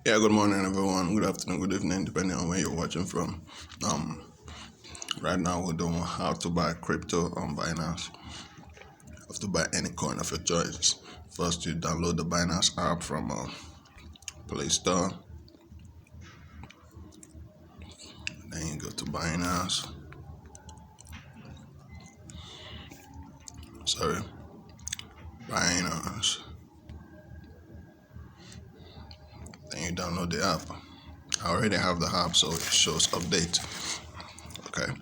Yeah, good morning, everyone. Good afternoon, good evening, depending on where you're watching from. Um, right now we don't know how to buy crypto on Binance. You have to buy any coin of your choice. First, you download the Binance app from Play Store. Then you go to Binance. Sorry, Binance. Then you download the app. I already have the app, so it shows update. Okay.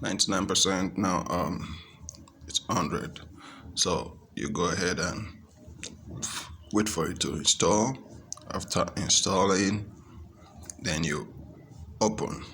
99% now. It's 100. So you go ahead and wait for it to install. After installing, then you open.